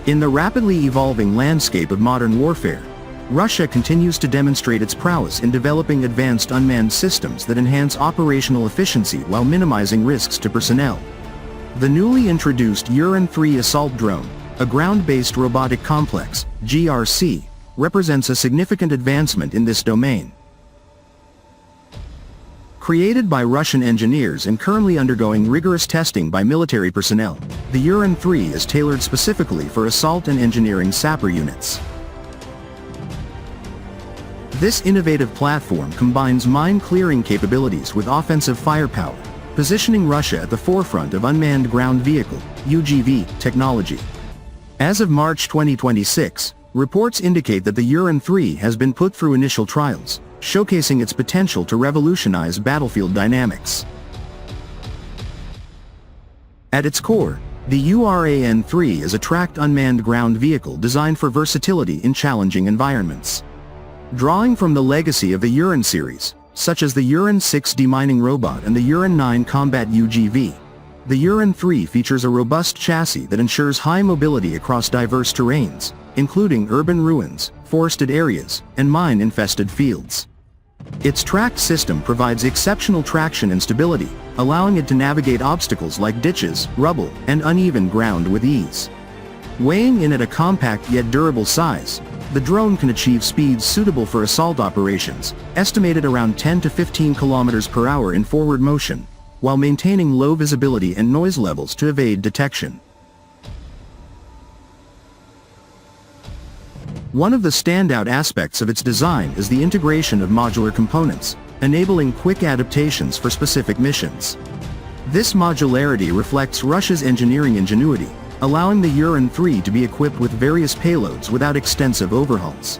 In the rapidly evolving landscape of modern warfare, Russia continues to demonstrate its prowess in developing advanced unmanned systems that enhance operational efficiency while minimizing risks to personnel. The newly introduced Uran-3 assault drone, a ground-based robotic complex, GRC, represents a significant advancement in this domain. Created by Russian engineers and currently undergoing rigorous testing by military personnel, the Uran-3 is tailored specifically for assault and engineering-sapper units. This innovative platform combines mine-clearing capabilities with offensive firepower, positioning Russia at the forefront of unmanned ground vehicle (UGV) technology. As of March 2026, reports indicate that the Uran-3 has been put through initial trials, showcasing its potential to revolutionize battlefield dynamics. At its core, the Uran-3 is a tracked unmanned ground vehicle designed for versatility in challenging environments. Drawing from the legacy of the Uran series, such as the Uran-6 demining robot and the Uran-9 combat UGV, the Uran-3 features a robust chassis that ensures high mobility across diverse terrains, including urban ruins, forested areas, and mine-infested fields. Its tracked system provides exceptional traction and stability, allowing it to navigate obstacles like ditches, rubble, and uneven ground with ease. Weighing in at a compact yet durable size, the drone can achieve speeds suitable for assault operations, estimated around 10 to 15 km per hour in forward motion, while maintaining low visibility and noise levels to evade detection. One of the standout aspects of its design is the integration of modular components, enabling quick adaptations for specific missions. This modularity reflects Russia's engineering ingenuity, allowing the Uran-3 to be equipped with various payloads without extensive overhauls.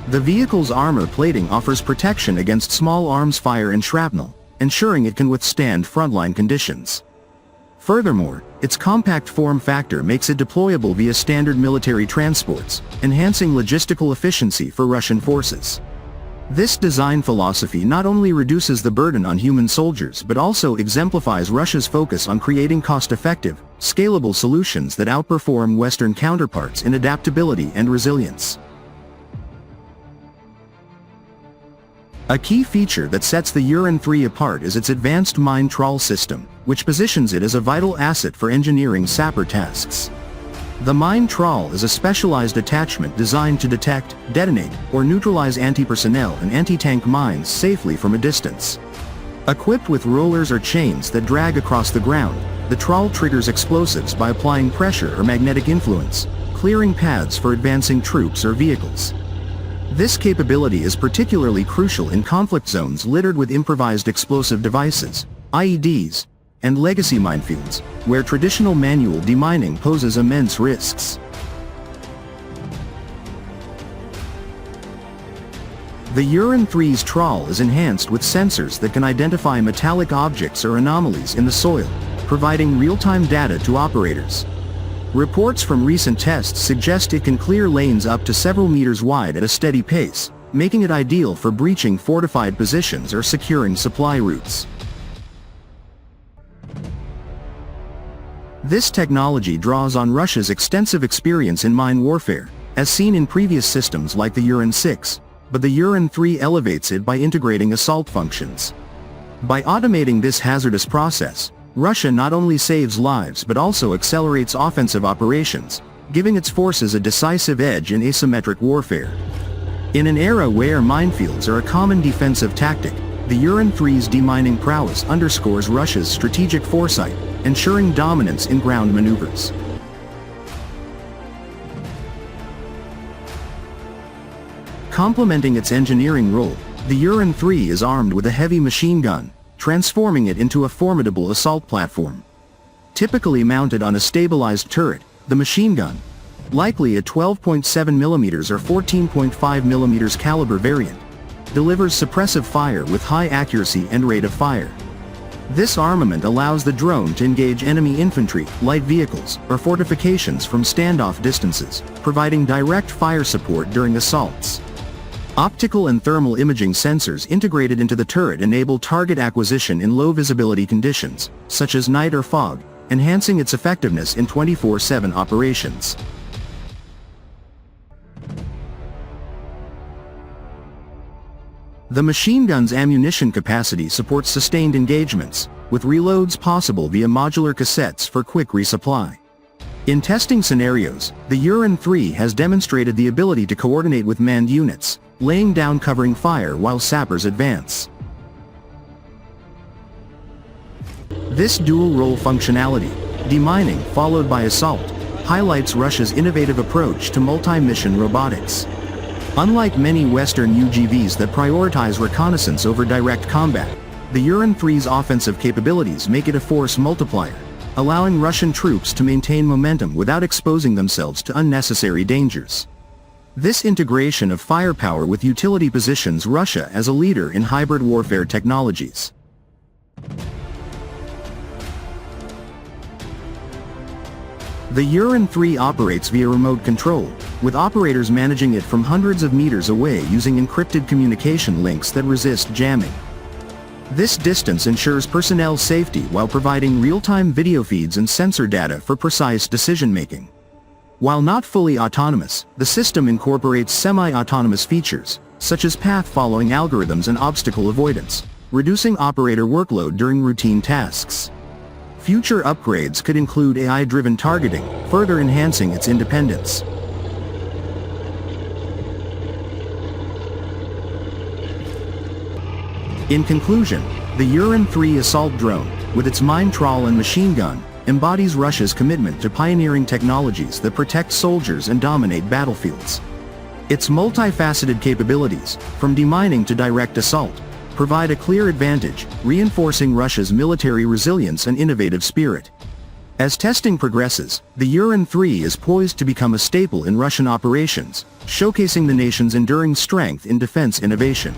The vehicle's armor plating offers protection against small arms fire and shrapnel, ensuring it can withstand frontline conditions. Furthermore, its compact form factor makes it deployable via standard military transports, enhancing logistical efficiency for Russian forces. This design philosophy not only reduces the burden on human soldiers but also exemplifies Russia's focus on creating cost-effective, scalable solutions that outperform Western counterparts in adaptability and resilience. A key feature that sets the Uran-3 apart is its advanced mine trawl system, which positions it as a vital asset for engineering-sapper tasks. The mine trawl is a specialized attachment designed to detect, detonate, or neutralize anti-personnel and anti-tank mines safely from a distance. Equipped with rollers or chains that drag across the ground, the trawl triggers explosives by applying pressure or magnetic influence, clearing paths for advancing troops or vehicles. This capability is particularly crucial in conflict zones littered with improvised explosive devices, IEDs, and legacy minefields, where traditional manual demining poses immense risks. The Uran-3's trawl is enhanced with sensors that can identify metallic objects or anomalies in the soil, providing real-time data to operators. Reports from recent tests suggest it can clear lanes up to several meters wide at a steady pace, making it ideal for breaching fortified positions or securing supply routes. This technology draws on Russia's extensive experience in mine warfare, as seen in previous systems like the Uran-6, but the Uran-3 elevates it by integrating assault functions. By automating this hazardous process, Russia not only saves lives but also accelerates offensive operations, giving its forces a decisive edge in asymmetric warfare. In an era where minefields are a common defensive tactic, the Uran-3's demining prowess underscores Russia's strategic foresight, ensuring dominance in ground maneuvers. Complementing its engineering role, the Uran-3 is armed with a heavy machine gun, transforming it into a formidable assault platform. Typically mounted on a stabilized turret, the machine gun, likely a 12.7mm or 14.5mm caliber variant, delivers suppressive fire with high accuracy and rate of fire. This armament allows the drone to engage enemy infantry, light vehicles, or fortifications from standoff distances, providing direct fire support during assaults. Optical and thermal imaging sensors integrated into the turret enable target acquisition in low visibility conditions, such as night or fog, enhancing its effectiveness in 24/7 operations. The machine gun's ammunition capacity supports sustained engagements, with reloads possible via modular cassettes for quick resupply. In testing scenarios, the Uran-3 has demonstrated the ability to coordinate with manned units, laying down covering fire while sappers advance. This dual-role functionality, demining followed by assault, highlights Russia's innovative approach to multi-mission robotics. Unlike many Western UGVs that prioritize reconnaissance over direct combat, the Uran-3's offensive capabilities make it a force multiplier, allowing Russian troops to maintain momentum without exposing themselves to unnecessary dangers. This integration of firepower with utility positions Russia as a leader in hybrid warfare technologies. The Uran-3 operates via remote control, with operators managing it from hundreds of meters away using encrypted communication links that resist jamming. This distance ensures personnel safety while providing real-time video feeds and sensor data for precise decision-making. While not fully autonomous, the system incorporates semi-autonomous features, such as path-following algorithms and obstacle avoidance, reducing operator workload during routine tasks. Future upgrades could include AI-driven targeting, further enhancing its independence. In conclusion, the Uran-3 assault drone, with its mine trawl and machine gun, embodies Russia's commitment to pioneering technologies that protect soldiers and dominate battlefields. Its multifaceted capabilities, from demining to direct assault, provide a clear advantage, reinforcing Russia's military resilience and innovative spirit. As testing progresses, the Uran-3 is poised to become a staple in Russian operations, showcasing the nation's enduring strength in defense innovation.